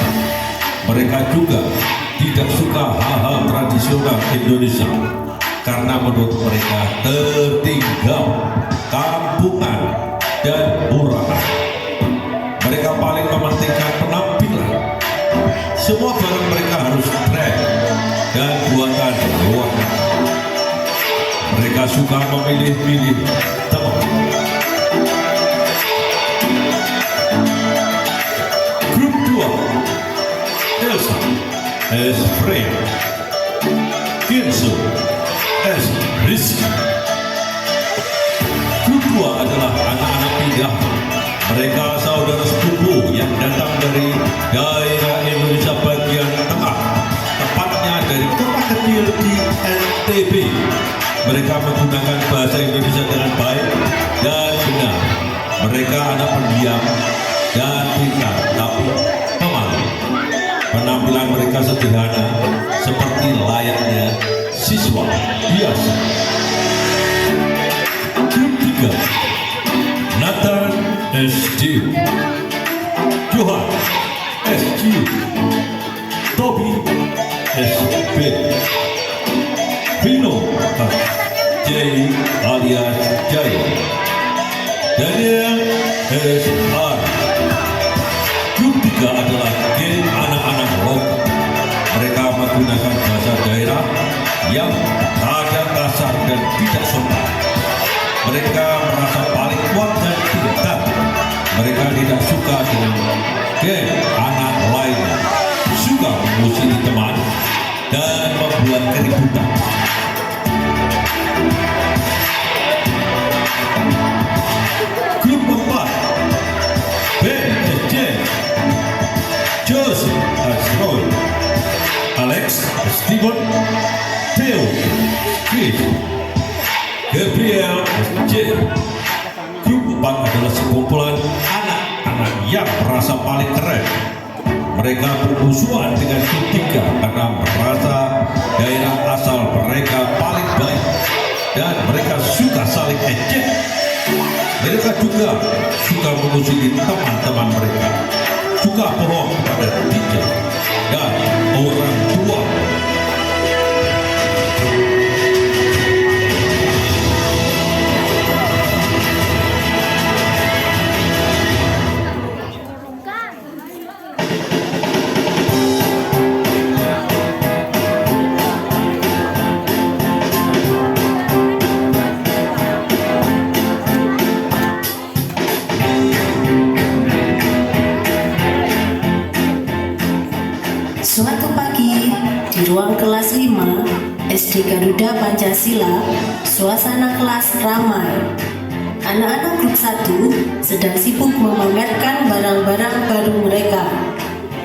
Speaker 7: Mereka juga tidak suka hal-hal tradisional Indonesia karena menurut mereka tertinggal, kampungan, dan murahan. Mereka paling mementingkan penampilan. Semua barang mereka harus keren dan buatan luar negeri. Mereka suka memilih-milih teman. Grup 2, Elsa, S. Freya, Kinsu, S. Rizky. Grup 2 adalah anak-anak pindah. Mereka saudara sepupu yang datang dari daerah Indonesia bagian tengah, tepatnya dari kota kecil di NTB. Mereka menggunakan bahasa Indonesia dengan baik dan benar. Mereka anak pendiam dan pintar, tapi pemalu. Penampilan mereka sederhana, seperti layaknya siswa biasa. Grup 3, Nathan S.D, Johan S.Q, Toby S.B, Vino J alias Jaya, Daniel S.R. Grup 3 adalah geng anak-anak lokal. Mereka menggunakan bahasa daerah yang kadang kasar dan tidak sopan. Mereka merasa paling kuat dan pintar. Mereka tidak suka dengan geng anak lain, suka memusuhi teman dan membuat keributan. Grup 4, Ben S.J, Joseph S. Roy, Alex Steven, Theo, Chris, Gabriel S.J. Grup 4 adalah sekumpulan anak-anak yang merasa paling keren. Mereka bermusuhan dengan grup 3 karena merasa daerah asal mereka paling baik dan mereka suka saling ejek. Mereka juga suka memusuhi teman-teman mereka, suka bohong kepada teacher dan orang tua.
Speaker 8: Suatu pagi, di ruang kelas 5, SD Garuda Pancasila, suasana kelas ramai. Anak-anak grup 1 sedang sibuk memamerkan barang-barang baru mereka.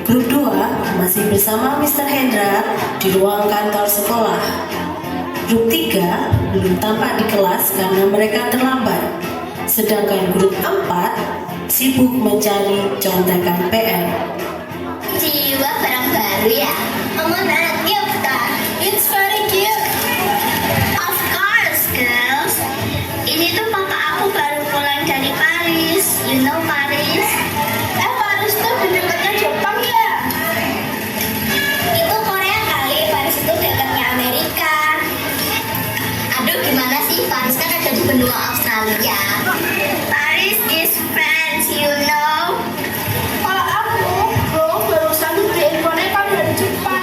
Speaker 8: Grup 2 masih bersama Mr. Hendra di ruang kantor sekolah. Grup 3 belum tampak di kelas karena mereka terlambat. Sedangkan grup 4 sibuk mencari contekan PR.
Speaker 2: Jiwa barang baru ya? Mana cute kan? It's very cute. Of course, girls. Ini tuh papa aku baru pulang dari Paris. You know Paris? Paris tuh di dekatnya Jepang ya? Itu Korea kali. Paris itu dekatnya Amerika. Aduh, gimana sih? Paris kan ada di benua Australia. Paris is France, you know. Kalau aku barusan beli handphone kan dari Jepang.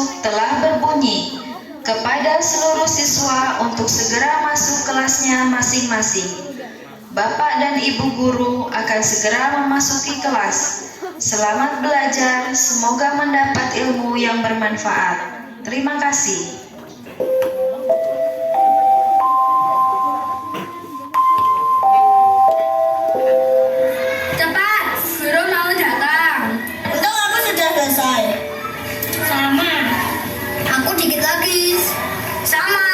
Speaker 9: masuk telah berbunyi. Kepada seluruh siswa untuk segera masuk kelasnya masing-masing. Bapak dan Ibu guru akan segera memasuki kelas. Selamat belajar, semoga mendapat ilmu yang bermanfaat. Terima kasih.
Speaker 2: Cepat, guru mau datang. Untung aku sudah selesai. Sama. Aku dikit lagi. Sama.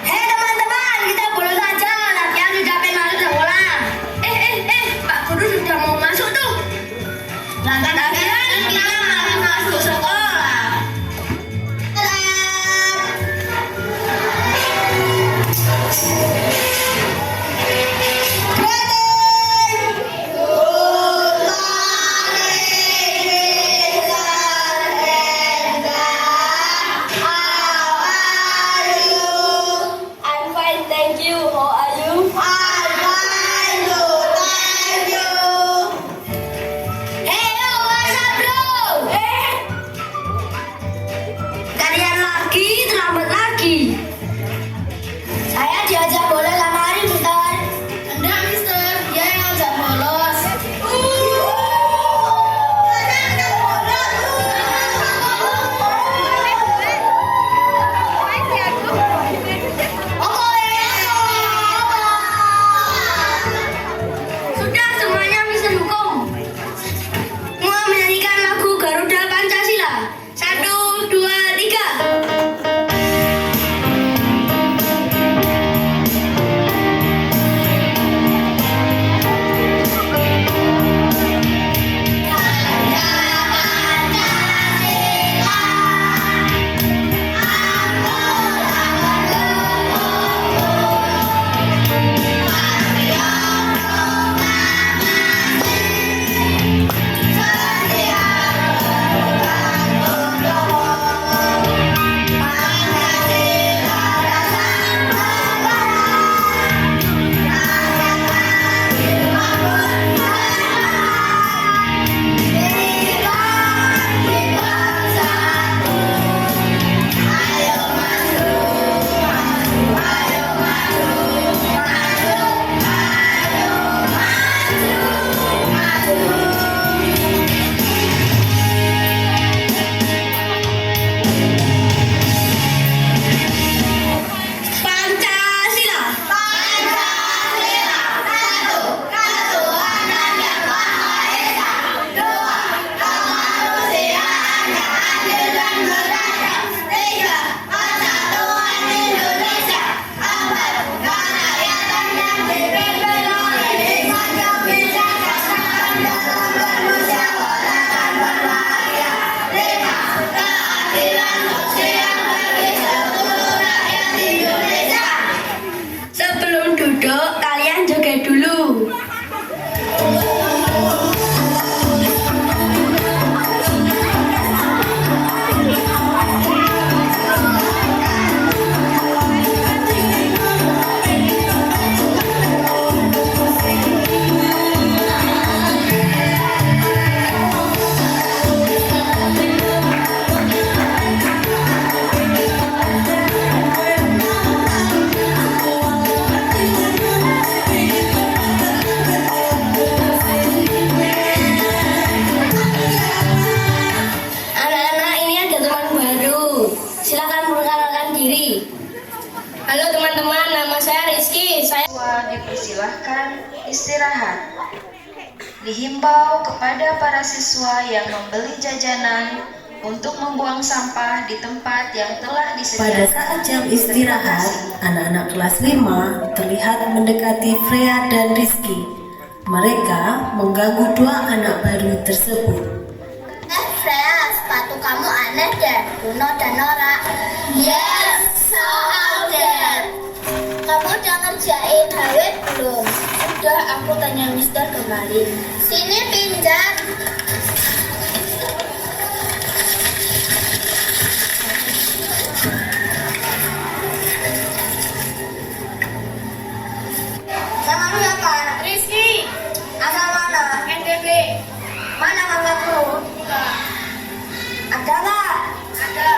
Speaker 2: Hei teman-teman, kita boleh saja latihan sudah pengen masuk sekolah. Pak guru sudah mau masuk tuh. Latihan kita masih masuk sekolah. I'm fine, thank you. How are you? I'm fine, thank you. Hey, what's up, bro? Kalian lagi, terlambat lagi. Saya diajak bolos sama Ari, Mister. Enggak, Mister. Dia yang ajak bolos. Sudah semuanya Mister Hukum. Mau menyanyikan lagu Garuda Pancasila. 1, 2, 3. Pancasila. Pancasila. 1. Kesatuan dan yang Maha Esa. 2. Kemanusiaan yang adil dan beradab. 3. Persatuan Indonesia. 4. Kerakyatan yang dipimpin oleh hikmat kebijaksanaan dalam bermusyawarah dan berbahagia. 5. Keadilan sosial bagi seluruh rakyat Indonesia. Sebelum duduk, kalian joget dulu. Anak-anak, ini ada teman baru. Silakan perkenalkan diri. Halo teman-teman, nama saya Rizky. Saya
Speaker 9: Siswa dipersilahkan istirahat. Dihimbau kepada para siswa yang membeli jajanan untuk membuang sampah di tempat yang telah
Speaker 8: Pada
Speaker 9: disediakan.
Speaker 8: saat jam istirahat, anak-anak kelas 5 terlihat mendekati Freya dan Rizky. Mereka mengganggu dua anak baru tersebut.
Speaker 2: Freya, sepatu kamu aneh deh, Bruno dan Nora. Yes, so out there. Kamu udah ngerjain HW belum? Sudah, aku tanya Mister kemarin. Sini pinjam. Namamu apa? Rizky. Asal mana? NTB. Mana kakakku? Ada nggak? Ada.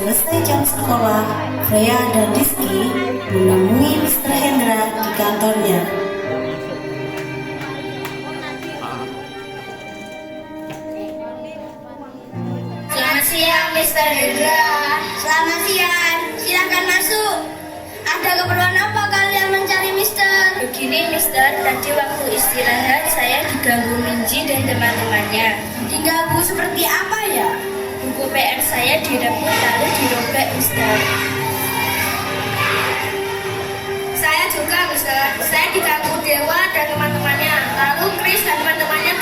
Speaker 8: Selesai jam sekolah, Freya dan Rizky menemui Mr. Hendra di kantornya.
Speaker 2: Selamat siang, Mr. Hendra. Selamat siang, silakan masuk. Ada keperluan apa kalian mencari Mister? Begini, Mister, tadi waktu istirahat saya diganggu Minji dan teman-temannya. Diganggu seperti apa ya? Buku PR saya direbut lalu dirobek, Mister. Saya juga, Mister. Saya diganggu Dewa dan teman-temannya. Lalu Chris dan teman-temannya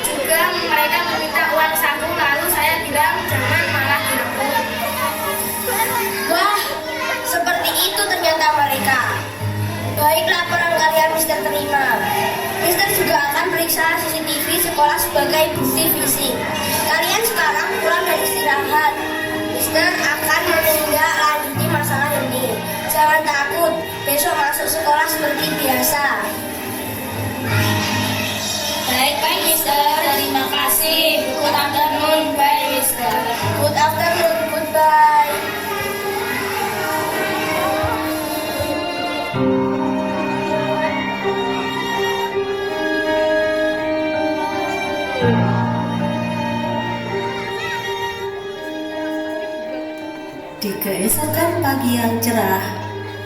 Speaker 2: juga mereka meminta uang saku. Lalu saya bilang jangan, malah direbut. Wah, seperti itu ternyata mereka. Baik, laporan kalian Mister terima. Mister juga akan periksa CCTV sekolah sebagai bukti fisik. Kalian sekarang pulang dan istirahat. Mister akan menindaklanjuti masalah ini. Jangan takut, besok masuk sekolah seperti biasa. Baik, Mister. Terima kasih. Good afternoon, bye, Mister. Good afternoon, goodbye.
Speaker 8: Di keesokan pagi yang cerah,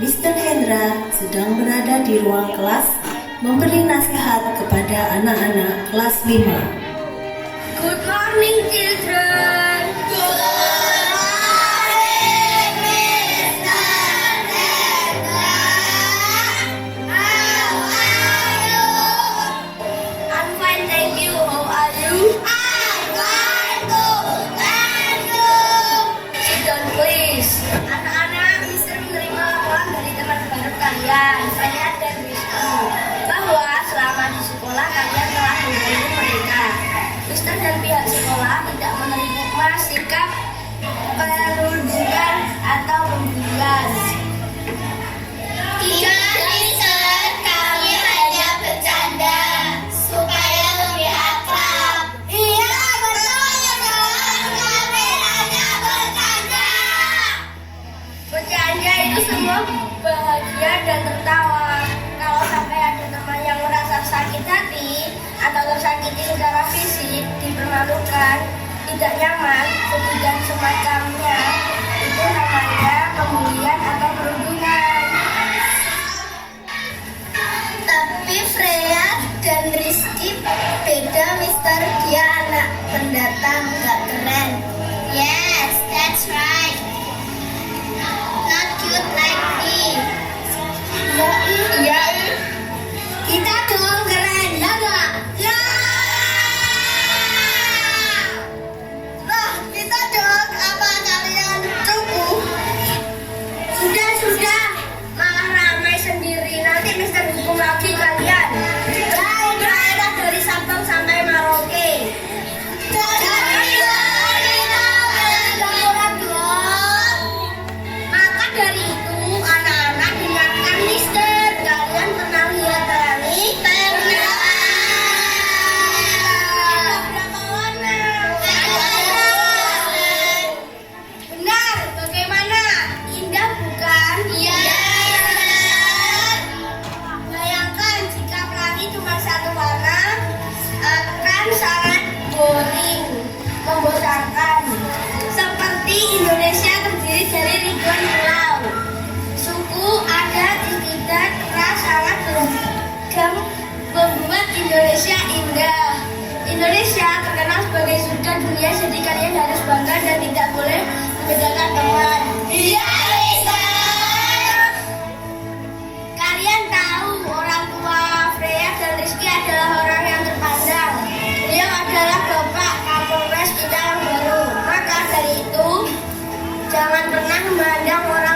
Speaker 8: Mr. Hendra sedang berada di ruang kelas memberi nasihat kepada anak-anak kelas 5.
Speaker 2: Good morning, children. Good morning, Mr. Hendra. How are you? I'm fine, thank you. How are you? I'm fine too, thank you. Sit down, please. Anak-anak, Mister menerima laporan dari teman baru kalian, saya dan Rizky, bahwa selama di sekolah kalian telah mengganggu mereka. Mister dan pihak sekolah tidak menerima sikap perundungan atau pembunuhan. Tidak, Mister, kami hanya bercanda supaya lebih akrab. Iya, betul, kami hanya bercanda. Bercanda itu semua bahagia dan tertawa. Kalau sampai ada teman yang merasa sakit hati atau tersakiti secara fisik, dipermalukan, tidak nyaman, sedih dan semacamnya, itu namanya pembulian atau perundungan. Tapi Freya dan Rizky beda, Mister. Dia anak pendatang, gak keren. Yes, that's right. Not cute like me. Iya. Kita dong keren, ya gak? Ya. Loh, kita dong. Apa kalian cukup? Sudah. Malah ramai sendiri. Nanti Mister hukum lagi kalian. Daerah dari Sabang sampai Merauke. Maka dari itu, anak-anak dengarkan Mister. Kalian pernah lihat Rani? Pernah. Berapa warna? Benar. Bagaimana? Indah bukan? Iya. Bayangkan jika pelangi cuma satu warna, akan sangat boring, membosankan. Seperti Indonesia terdiri dari ribuan pulau, suku, adat, istiadat, ras, sangat beragam, membuat Indonesia indah. Indonesia terkenal sebagai surga dunia, jadi kalian harus bangga dan tidak boleh membedakan teman. Iya, Mister. Kalian tahu orang tua Freya dan Rizky adalah orang yang terpandang. Beliau adalah Bapak Kapolres kita yang baru. Maka dari itu, jangan pernah memandang orang